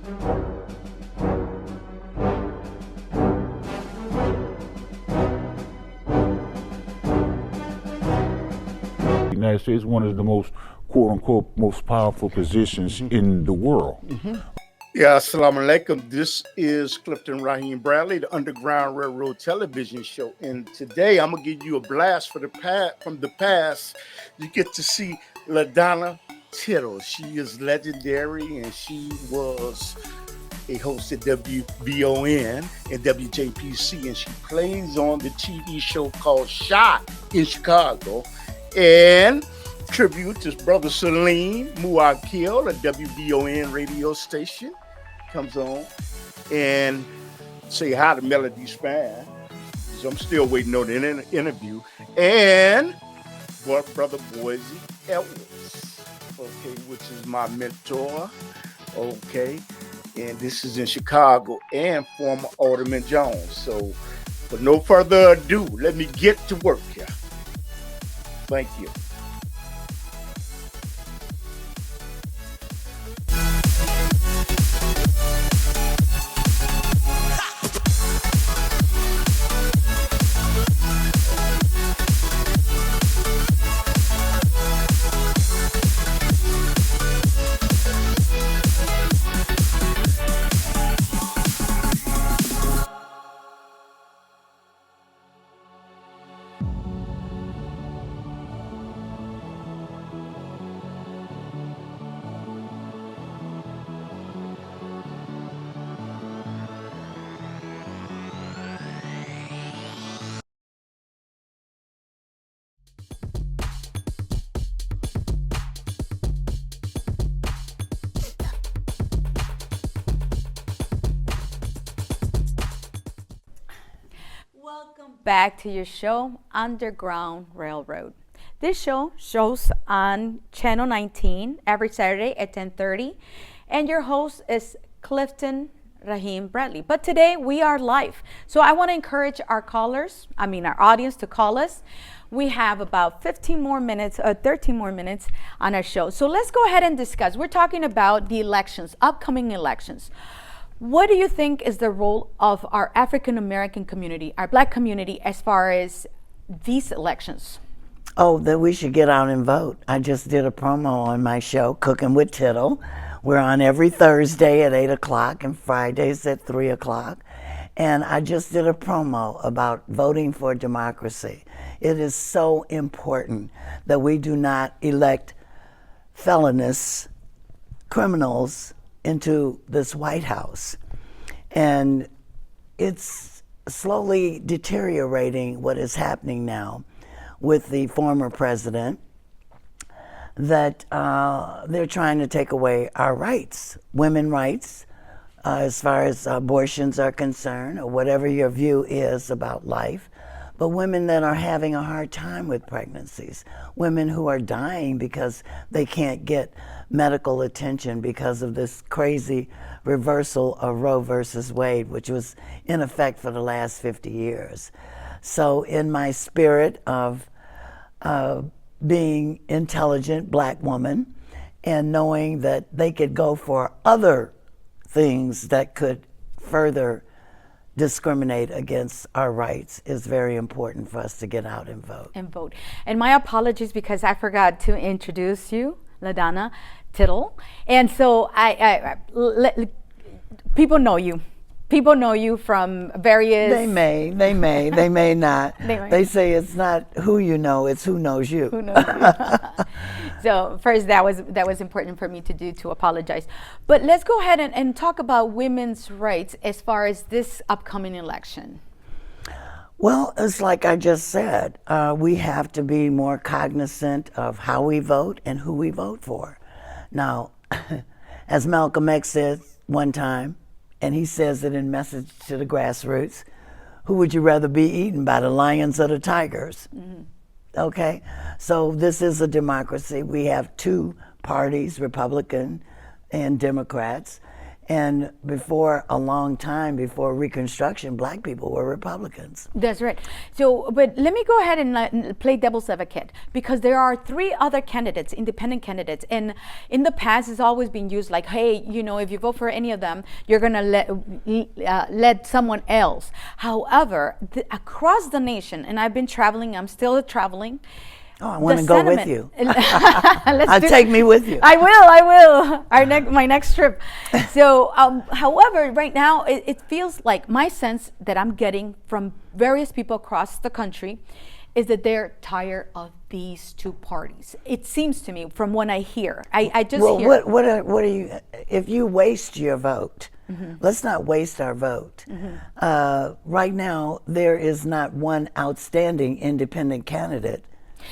The United States is one of the most, quote unquote, most powerful positions in the world. Yeah, assalamu alaikum. This is Clifton Raheem Bradley, the Underground Railroad television show. And today I'm going to give you a blast from the past. You get to see Ladonna Tittle. She is legendary, and she was a host at WVON and WJPC, and she plays on the TV show called Shot in Chicago. And tribute to Brother Salim Muwakkil, a WVON radio station, comes on and say hi to Melody Span. So I'm still waiting on the interview. And Brother Bosey Ald, okay, which is my mentor, okay. And this is in Chicago, and former Alderman Jones. So, with no further ado, let me get to work here. Thank you. Welcome back to your show, Underground Railroad. This show shows on Channel 19 every Saturday at 10:30, and your host is Clifton Raheem Bradley. But today we are live, so I want to encourage our audience to call us. We have about 13 more minutes on our show. So let's go ahead and discuss. We're talking about the elections, upcoming elections. What do you think is the role of our African American community, our Black community, as far as these elections? Oh, that we should get out and vote. I just did a promo on my show, Cooking with Tittle. We're on every Thursday at 8 o'clock and Fridays at 3 o'clock. And I just did a promo about voting for democracy. It is so important that we do not elect felonious criminals into this White House. And it's slowly deteriorating what is happening now with the former president, that they're trying to take away our rights, women rights, as far as abortions are concerned, or whatever your view is about life. But women that are having a hard time with pregnancies, women who are dying because they can't get medical attention because of this crazy reversal of Roe versus Wade, which was in effect for the last 50 years. So in my spirit of being intelligent Black woman and knowing that they could go for other things that could further discriminate against our rights, is very important for us to get out and vote. And my apologies because I forgot to introduce you, Ladonna Tittle. And so people know you. People know you from various... They may not. They say it's not who you know, it's who knows you. Who knows you. So first, that was important for me to do, to apologize. But let's go ahead and talk about women's rights as far as this upcoming election. Well, it's like I just said, we have to be more cognizant of how we vote and who we vote for. Now, as Malcolm X said one time, and he says it in Message to the Grassroots, who would you rather be eaten by, the lions or the tigers? Mm-hmm. Okay, so this is a democracy. We have two parties, Republican and Democrats, And before a long time, before Reconstruction, black people were Republicans. That's right. So, but let me go ahead and play devil's advocate, because there are 3 other candidates, independent candidates, and in the past it's always been used like, hey, you know, if you vote for any of them, you're gonna let someone else. However, across the nation, and I've been traveling, I'm still traveling. Oh, I want to go with you. Take me with you. I will. My next trip. So, however, right now it feels like my sense that I'm getting from various people across the country is that they're tired of these 2 parties. It seems to me from what I hear. I just hear. Well, what are you? If you waste your vote. Let's not waste our vote. Right now, there is not one outstanding independent candidate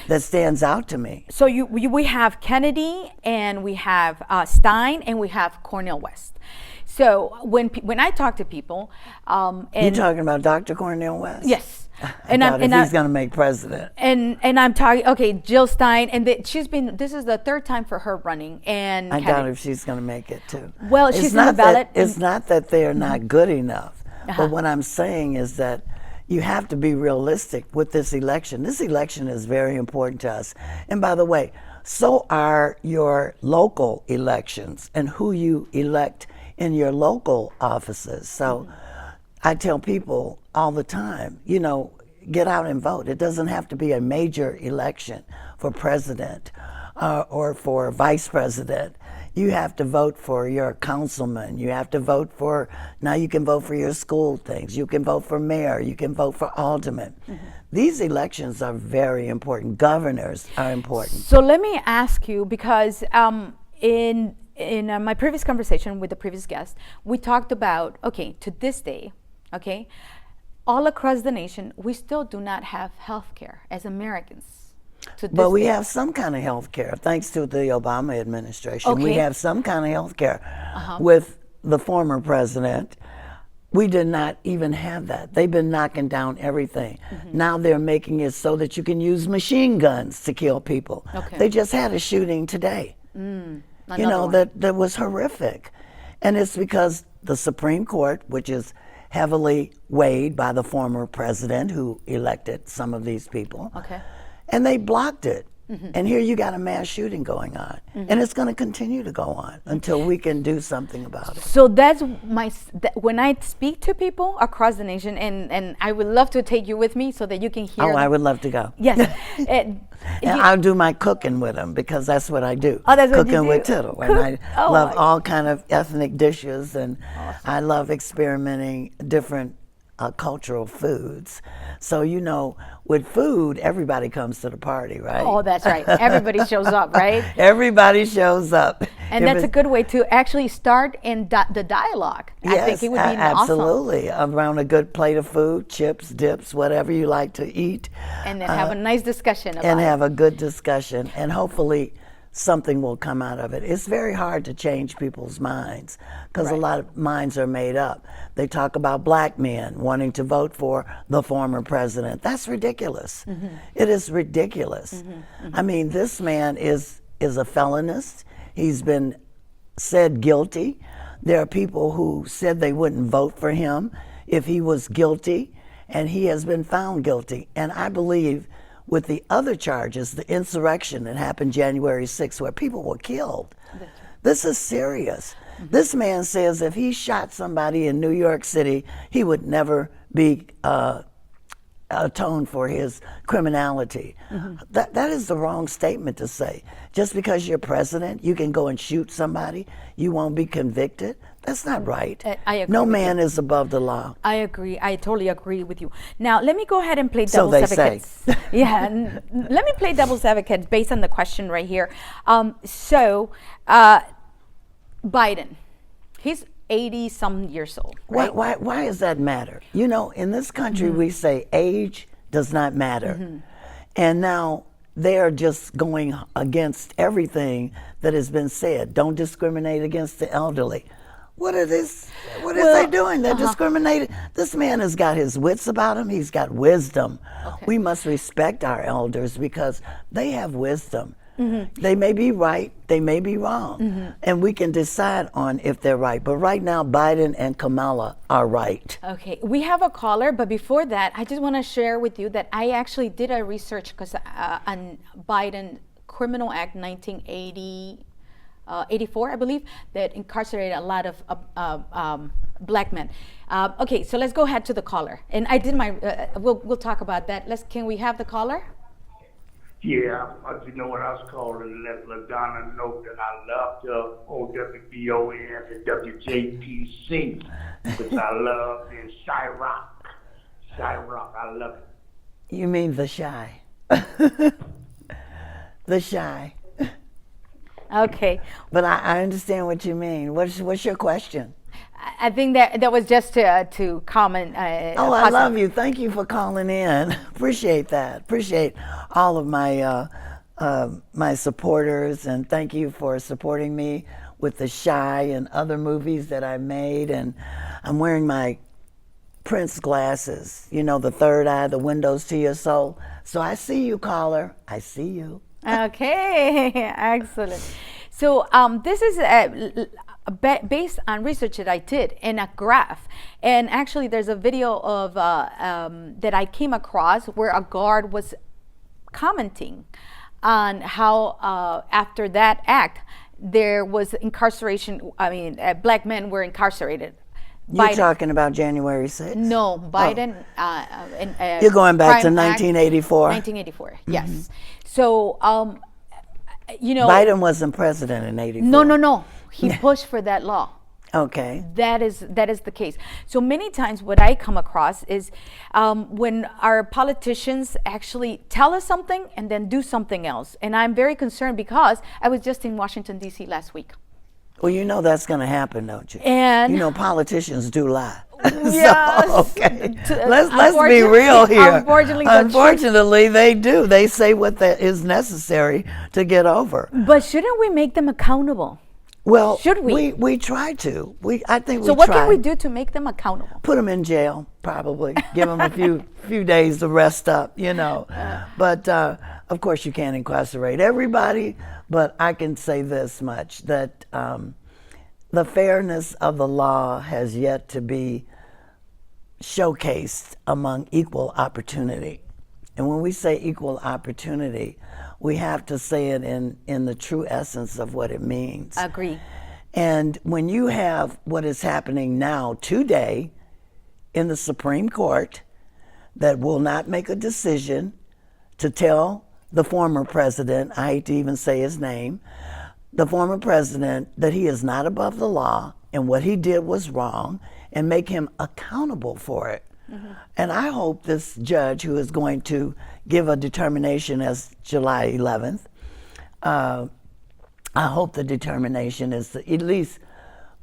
that stands out to me. So we have Kennedy, and we have Stein, and we have Cornel West. So when I talk to people, you're talking about Dr. Cornel West? Yes. And he's going to make president. And I'm talking, okay, Jill Stein, and this is the 3rd time for her running, and I doubt if she's going to make it too. Well, she's on the ballot. It's not that they're not good enough, but what I'm saying is that you have to be realistic with this election. This election is very important to us. And by the way, so are your local elections and who you elect in your local offices. So I tell people all the time, you know, get out and vote. It doesn't have to be a major election for president or for vice president. You have to vote for your councilman. You have to vote for, now you can vote for your school things. You can vote for mayor. You can vote for alderman. These elections are very important. Governors are important. So let me ask you, because in my previous conversation with the previous guest, we talked about, okay, to this day, okay, all across the nation, we still do not have health care as Americans. But we have some kind of health care, thanks to the Obama administration. Okay. We have some kind of health care. With the former president, we did not even have that. They've been knocking down everything. Now they're making it so that you can use machine guns to kill people. Okay. They just had a shooting today. You know, that was horrific. And it's because the Supreme Court, which is heavily weighed by the former president who elected some of these people, and they blocked it. And here you got a mass shooting going on. And it's going to continue to go on until we can do something about it. So that's when I speak to people across the nation, and I would love to take you with me so that you can hear. Oh, I would love to go. Yes. And I'll do my cooking with them, because that's what I do. Oh, that's what cooking you do. with Tittle. And I love all kind of ethnic dishes, and I love experimenting different cultural foods. So, you know, with food, everybody comes to the party, right? Oh, that's right. Everybody shows up, right? Everybody shows up. And that's a good way to actually start in the dialogue. Yes, I think it would be absolutely. awesome. Around a good plate of food, chips, dips, whatever you like to eat. And then have a nice discussion about and it. have a good discussion, and hopefully something will come out of it. It's very hard to change people's minds, because a lot of minds are made up. They talk about black men wanting to vote for the former president. That's ridiculous. It is ridiculous. I mean, this man is a felonist. He's been said guilty. There are people who said they wouldn't vote for him if he was guilty, and he has been found guilty. And I believe with the other charges, the insurrection that happened January 6th, where people were killed, this is serious. This man says if he shot somebody in New York City, he would never be atoned for his criminality. That is the wrong statement to say. Just because you're president, you can go and shoot somebody, you won't be convicted. That's not right. I agree. No man is above the law. I agree. I totally agree with you. Now, let me go ahead and play devil's advocate. Say. Yeah, let me play devil's advocate based on the question right here. Biden, he's 80-some years old, right? Why does that matter? You know, in this country, we say age does not matter. And now they're just going against everything that has been said. Don't discriminate against the elderly. What is they doing? They're discriminating. This man has got his wits about him. He's got wisdom. We must respect our elders because they have wisdom. They may be right, they may be wrong, and we can decide on if they're right. But right now, Biden and Kamala are right. Okay, we have a caller, but before that, I just want to share with you that I actually did a research because on Biden Criminal Act 1980. 84, I believe, that incarcerated a lot of black men. Okay, so let's go ahead to the caller. And I did my, we'll talk about that. Can we have the caller? Yeah, you know what I was calling to let Ladonna know that I love the WVON and WJPC, which I love, and Shaymar. Shaymar, I love it. You mean the shy. The shy. Okay. But I understand what you mean. What's your question? I think that was just to comment. I love you. Thank you for calling in. Appreciate that. Appreciate all of my my supporters, and thank you for supporting me with The Shy and other movies that I made. And I'm wearing my Prince glasses, you know, the third eye, the windows to your soul. So I see you, caller. I see you. Okay, excellent. So this is based on research that I did in a graph, and actually there's a video of that I came across where a guard was commenting on how after that act there was incarceration. I mean, black men were incarcerated. You're talking about January 6th? No, Biden. You're going back to 1984. 1984, Mm-hmm. yes. So, you know. Biden wasn't president in 84. No. He pushed for that law. Okay. That is the case. So many times what I come across is when our politicians actually tell us something and then do something else. And I'm very concerned because I was just in Washington, D.C. last week. Well, you know that's going to happen, don't you? And you know politicians do lie. Yes. So, okay. Let's be real here. Unfortunately, they do. They say what is necessary to get over. But shouldn't we make them accountable? Well, should we? We try to. I think we So what try. can we do to make them accountable? Put them in jail, probably. Give them a few days to rest up, you know. But of course, you can't incarcerate everybody. But I can say this much, that the fairness of the law has yet to be showcased among equal opportunity. And when we say equal opportunity, we have to say it in the true essence of what it means. Agree. And when you have what is happening now today in the Supreme Court that will not make a decision to tell the former president, I hate to even say his name, the former president, that he is not above the law and what he did was wrong, and make him accountable for it. Mm-hmm. And I hope this judge, who is going to give a determination as July 11th, I hope the determination is to at least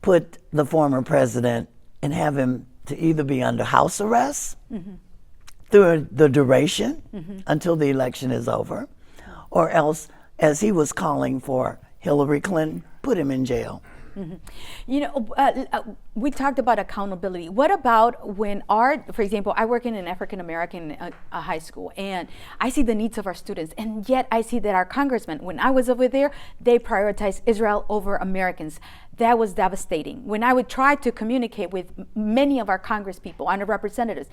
put the former president and have him to either be under house arrest through the duration until the election is over, or else, as he was calling for Hillary Clinton, put him in jail. You know, we talked about accountability. What about when for example, I work in an African American high school, and I see the needs of our students, and yet I see that our congressmen, when I was over there, they prioritized Israel over Americans. That was devastating. When I would try to communicate with many of our congress people and our representatives,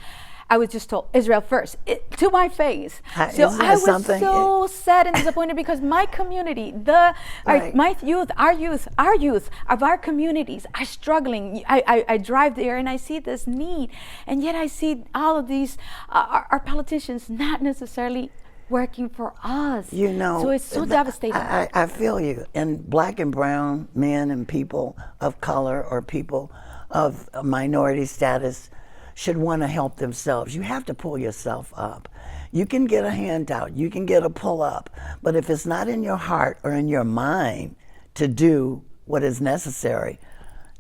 I was just told Israel first, to my face. So I was so sad and disappointed because my community, my youth, our youth of our communities are struggling. I drive there and I see this need, and yet I see all of these, our politicians not necessarily working for us. You know, so it's so devastating. I feel you. And black and brown men and people of color or people of minority status should want to help themselves. You have to pull yourself up. You can get a handout, you can get a pull up, but if it's not in your heart or in your mind to do what is necessary,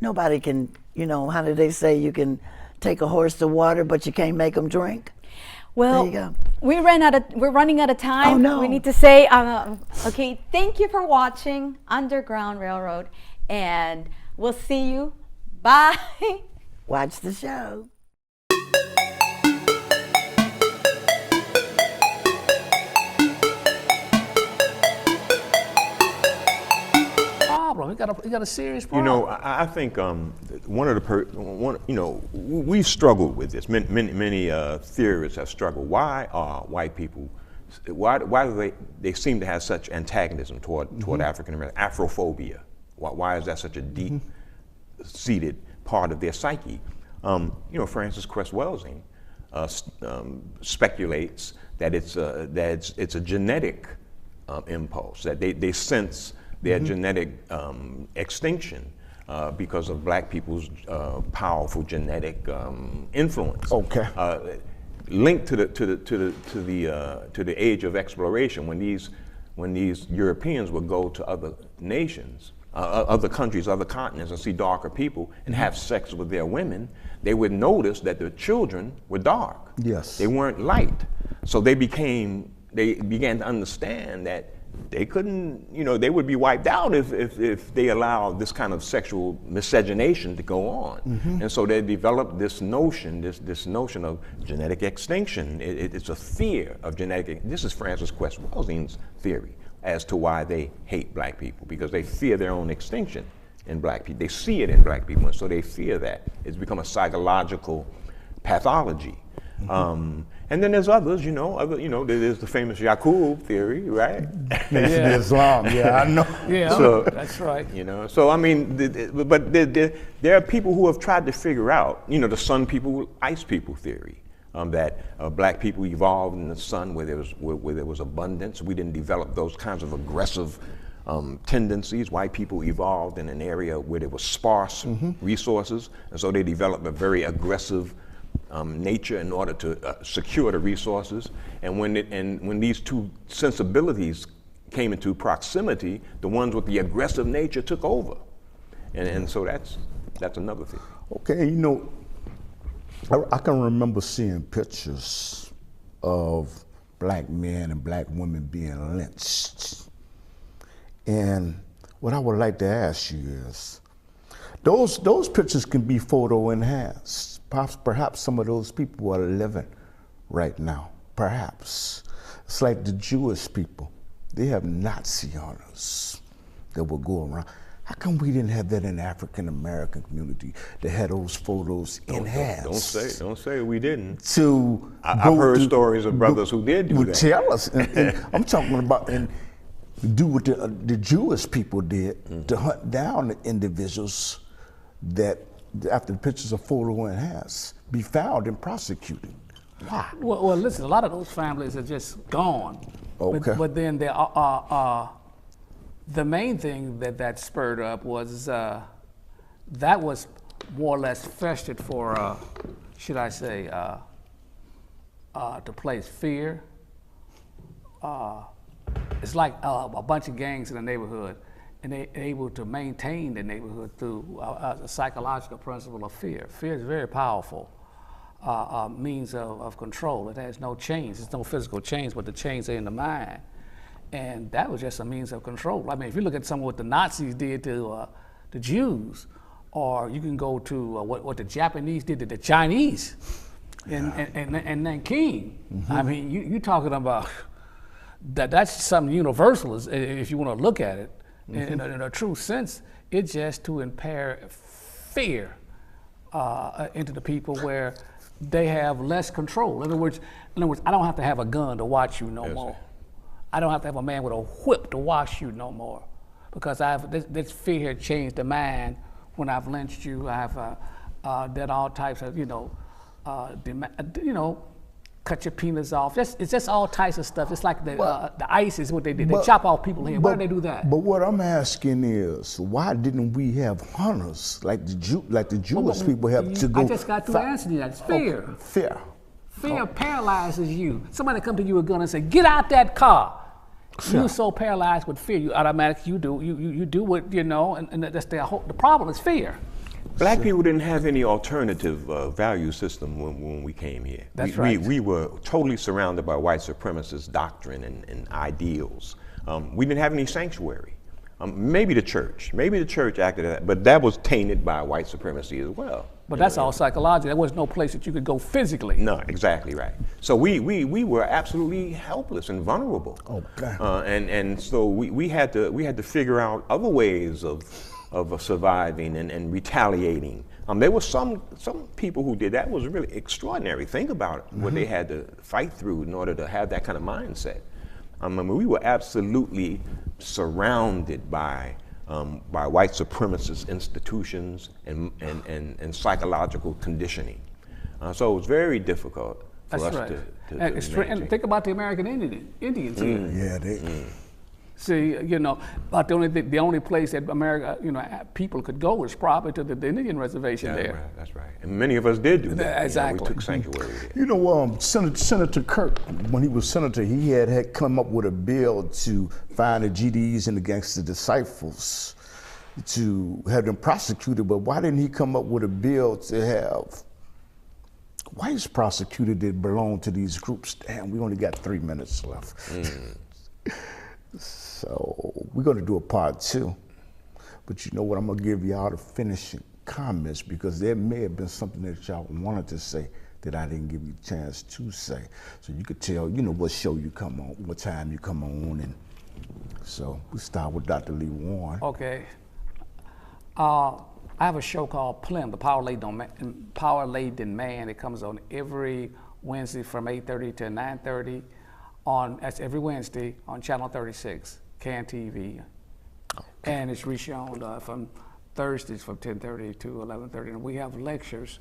nobody can, you know, how do they say, you can take a horse to water, but you can't make them drink? Well, there you go. We're running out of time. Oh, no. We need to say, okay, thank you for watching Underground Railroad, and we'll see you. Bye. Watch the show. problem. He got a serious problem. You know, I think we've struggled with this. Many theorists have struggled. Why are white people? Why do they seem to have such antagonism toward African American Afrophobia? Why is that such a deep-seated part of their psyche? Francis Cress Welsing speculates that it's a genetic impulse, that they sense their genetic extinction because of black people's powerful genetic influence. Okay. Linked to the age of exploration, when these Europeans would go to other nations, other countries, other continents, and see darker people and have sex with their women, they would notice that their children were dark. Yes. They weren't light. So they began to understand that they couldn't, they would be wiped out if they allowed this kind of sexual miscegenation to go on. And so they developed this notion of genetic extinction. It's a fear of genetic. This is Francis Cress Welsing's theory as to why they hate black people, because they fear their own extinction in black people. They see it in black people, and so they fear that. It's become a psychological pathology. And then there's others, there's the famous Yaqub theory, right? Islam, yeah, I know. Yeah, so, that's right. So I mean, but there are people who have tried to figure out, the sun people, ice people theory, that black people evolved in the sun where there was abundance. We didn't develop those kinds of aggressive tendencies. White people evolved in an area where there was sparse resources, and so they developed a very aggressive nature in order to secure the resources. And when these two sensibilities came into proximity, the ones with the aggressive nature took over, and so that's another thing. Okay, I can remember seeing pictures of black men and black women being lynched. And what I would like to ask you is, those pictures can be photo enhanced. Perhaps some of those people are living right now. Perhaps. It's like the Jewish people. They have Nazi honors that will go around. How come we didn't have that in the African American community? They had those photos enhanced. Don't say we didn't. I've heard stories of brothers who did do that. Tell us. And I'm talking about do what the Jewish people did to hunt down the individuals that, after the pictures are photo enhanced, be found and prosecuted. Why? Well, listen, a lot of those families are just gone. Okay. But then there are the main thing that spurred up was that was more or less festered for, should I say, to place fear. It's like a bunch of gangs in the neighborhood, and they're able to maintain the neighborhood through a psychological principle of fear. Fear is very powerful means of control. It has no change. There's no physical change, but the change are in the mind. And that was just a means of control. I mean, if you look at some of what the Nazis did to the Jews, or you can go to what the Japanese did to the Chinese and Nanking. I mean, you talking about that's something universal if you want to look at it. In a true sense, it's just to impair fear into the people where they have less control. In other words, I don't have to have a gun to watch you no more. I don't have to have a man with a whip to watch you no more, because this fear changed the mind. When I've lynched you, I've done all types of cut your penis off. It's just all types of stuff. It's like the ISIS, what they did. They chop off people's head. Why did they do that? But what I'm asking is, why didn't we have hunters like the Jewish people have to go? I just got to answer that. It's fear. Okay. Fear. Fear paralyzes you. Somebody come to you with a gun and say, "Get out that car." You're so paralyzed with fear, you automatically you do what and that's the problem is fear. Black people didn't have any alternative value system when we came here. That's right. We were totally surrounded by white supremacist doctrine and ideals. We didn't have any sanctuary. Maybe the church acted that, but that was tainted by white supremacy as well. But that's all psychological. There was no place that you could go physically. No, exactly right. So we were absolutely helpless and vulnerable. Okay. And so we had to figure out other ways of surviving and retaliating. There were some people who did that. Was really extraordinary. Think about it, what they had to fight through in order to have that kind of mindset. We were absolutely surrounded by white supremacist institutions and psychological conditioning. So it was very difficult for That's us right. to And think about the American Indians here. Yeah, they. See, about the only place that America, people could go was probably to the Indian reservation there. Right, that's right. And many of us did do that. Exactly. We took sanctuary there. Senator Kirk, when he was senator, he had come up with a bill to find the GDs and the gangster disciples to have them prosecuted. But why didn't he come up with a bill to have whites prosecuted that belong to these groups? Damn, we only got 3 minutes left. So we're going to do a part 2. But you know what? I'm going to give y'all the finishing comments because there may have been something that y'all wanted to say that I didn't give you a chance to say. So you could tell, what show you come on, what time you come on. And so we start with Dr. Lee Warren. Okay. I have a show called PLM, the Power Laden Man. It comes on every Wednesday from 8:30 to 9:30. That's every Wednesday on Channel 36, CAN TV. Okay. And it's reshown from Thursdays from 10:30 to 11:30. And we have lectures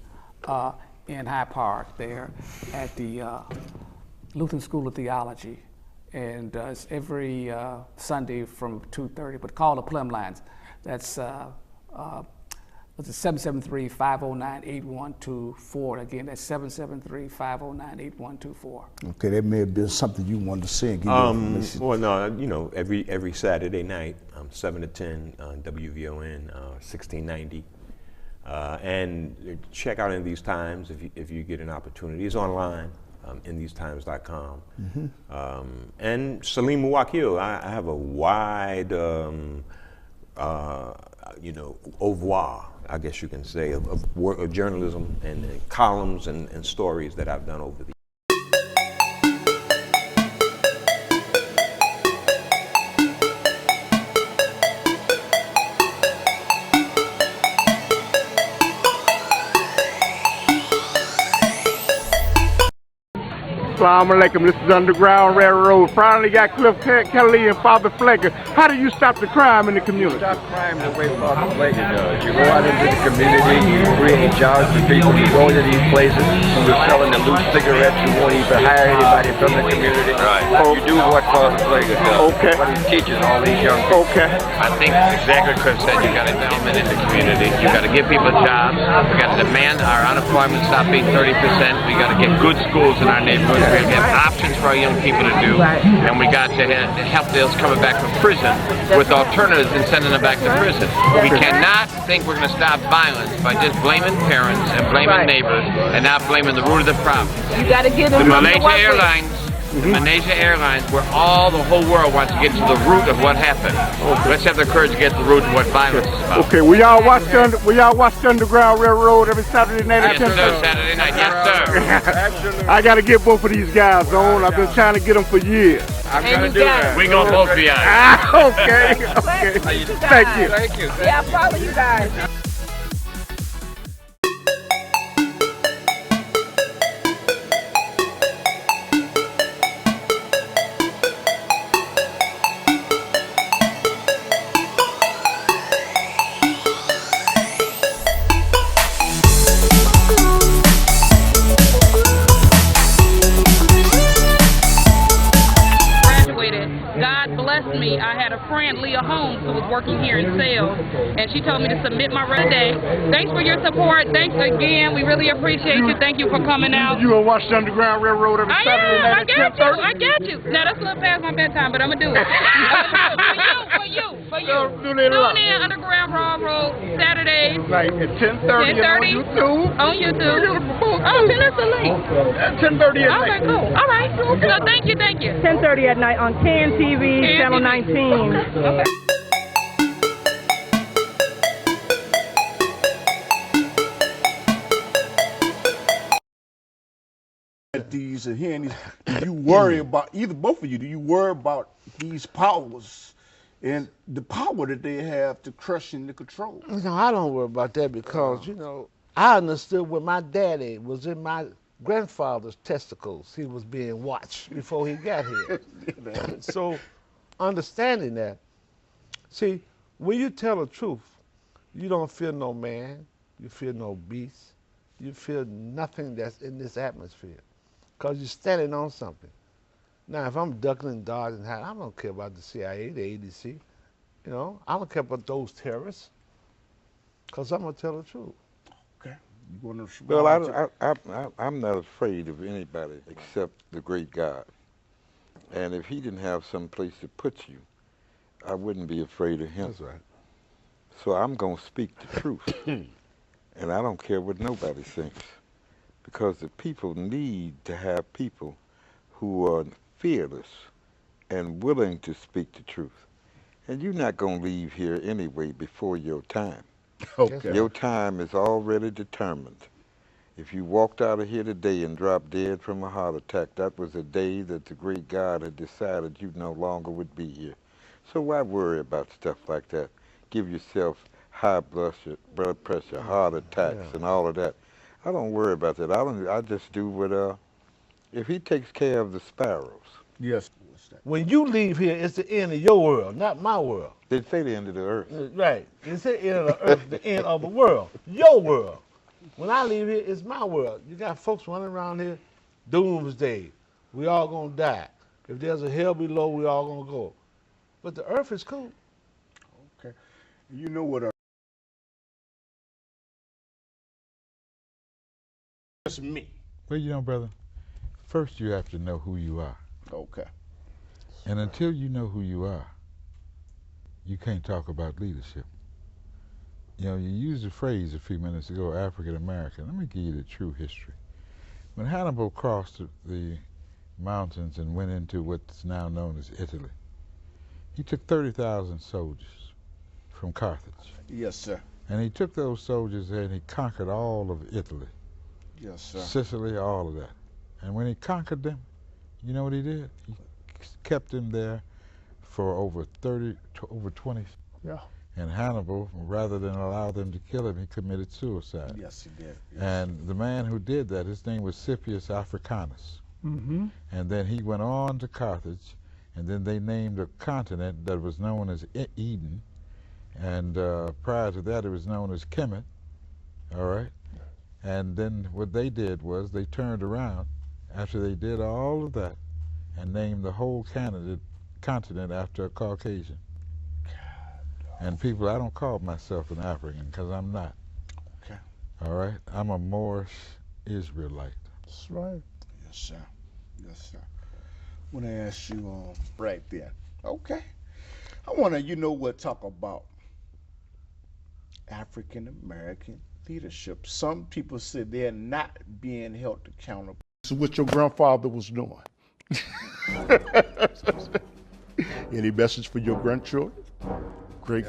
in Hyde Park there at the Lutheran School of Theology. And it's every Sunday from 2:30, but call the plumb lines. That's 773-509-8124. Again, that's 773-509-8124. Okay, that may have been something you wanted to say and give you information. Well, no, every Saturday night, 7 to 10 on WVON 1690. And check out In These Times if you get an opportunity. It's online, inthesetimes.com. And Salim Muwakkil, I have a wide, oeuvre, I guess you can say, of work of journalism and columns and stories that I've done over the years. Assalamu alaikum. This is Underground Railroad. Finally got Clifton, Kelly, and Father Flager. How do you stop the crime in the community? Stop crime the way Father Flager does. You go out into the community, you create jobs for people. You go into these places, you're selling the loose cigarettes. You won't even hire anybody from the community. Right. You do what Father Flager does. Okay. What he teaches all these young people. Okay. I think exactly what Cliff said. You got to implement in the community. You got to give people jobs. We got to demand our unemployment stop being 30%. We got to get good schools in our neighborhoods. We got to have options for our young people to do, and we got to help those coming back from prison with alternatives and sending them back to prison. We cannot think we're going to stop violence by just blaming parents and blaming neighbors and not blaming the root of the problem. You got to get them the Malaysia Airlines. The Malaysia Airlines, where all the whole world wants to get to the root of what happened. Let's have the courage to get to the root of what violence is about. Okay, we all watch the Underground Railroad every Saturday night at 10:30. Yes, sir. Saturday night, yes, sir. I got to get both of these guys on. I've been trying to get them for years. I'm going to do that. We're going to both be out. Okay. Thank you. Thank you. Yeah, I follow you guys. Working here in sales, and she told me to submit my resume. Thanks for your support. Thanks again. We really appreciate you. Thank you for coming out. You will watch the Underground Railroad every Saturday night at 10:30? I got you. Now that's a little past my bedtime, but I'm gonna do it. For you. Tune in Underground Railroad Saturdays. Right at 10:30 on YouTube. On YouTube. Oh, send us a link. 10:30 at night. Okay, cool. All right. So thank you. 10:30 at night on CAN TV, Channel 19. Okay. at these and hearing these, do you worry about, either both of you, do you worry about these powers and the power that they have to crush and to control? No, I don't worry about that because, you know, I understood when my daddy was in my grandfather's testicles, he was being watched before he got here. So, understanding that, see, when you tell the truth, you don't fear no man, you fear no beast, you fear nothing that's in this atmosphere because you're standing on something. Now, if I'm ducking and dodging, I don't care about the CIA, the ADC. You know, I don't care about those terrorists because I'm going to tell the truth. Okay. Well, I'm not afraid of anybody except the great God. And if he didn't have some place to put you, I wouldn't be afraid of him. That's right. So I'm going to speak the truth. And I don't care what nobody thinks. Because the people need to have people who are fearless and willing to speak the truth. And you're not going to leave here anyway before your time. Okay. Your time is already determined. If you walked out of here today and dropped dead from a heart attack, that was the day that the great God had decided you no longer would be here. So why worry about stuff like that? Give yourself high blood pressure, heart attacks, and all of that. I don't worry about that. I just do what, if he takes care of the sparrows. Yes. When you leave here, it's the end of your world, not my world. They say the end of the earth. Right. It's the end of the earth, the end of the world, your world. When I leave here, it's my world. You got folks running around here, doomsday. We all gonna die. If there's a hell below, we all gonna go. But the earth is cool. Okay. You know what? It's me. Well, you know, brother, first you have to know who you are. Okay. And until you know who you are, you can't talk about leadership. You know, you used the phrase a few minutes ago, African American. Let me give you the true history. When Hannibal crossed the mountains and went into what's now known as Italy, he took 30,000 soldiers from Carthage. Yes, sir. And he took those soldiers there and he conquered all of Italy. Yes, sir. Sicily, all of that. And when he conquered them, you know what he did? He kept them there for over 20. Yeah. And Hannibal, rather than allow them to kill him, he committed suicide. Yes, he did. Yes. And the man who did that, his name was Scipius Africanus. Mm-hmm. And then he went on to Carthage, and then they named a continent that was known as Eden. And prior to that, it was known as Kemet. All right? And then what they did was they turned around after they did all of that and named the whole continent after a Caucasian. And people, I don't call myself an African because I'm not. Okay. All right? I'm a Moorish Israelite. That's right. Yes, sir. Yes, sir. I want to ask you right there. Okay. I want to, talk about African American leadership. Some people say they're not being held accountable. So what your grandfather was doing. Any message for your grandchildren? Great.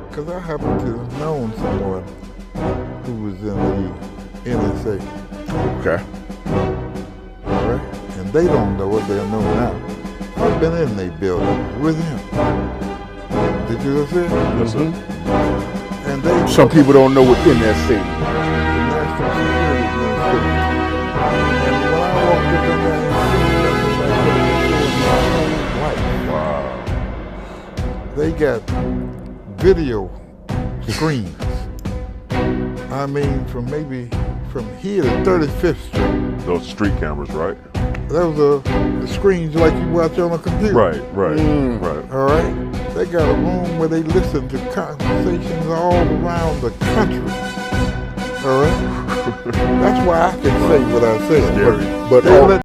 Because I happen to have known someone who was in the NSA. Okay. All right? And they don't know it, they'll know now. I've been in their building with him. Did you see it? Yes, sir. And they, some people don't know what NSA is. The National Security Administration. And when I walked up in there and seen that, was like what they were doing my whole life. Wow. got video screens. I mean, from here to 35th Street. Those street cameras, right? Those are the screens like you watch on a computer. Right. All right. They got a room where they listen to conversations all around the country. All right. That's why I can say what I say. Scary. But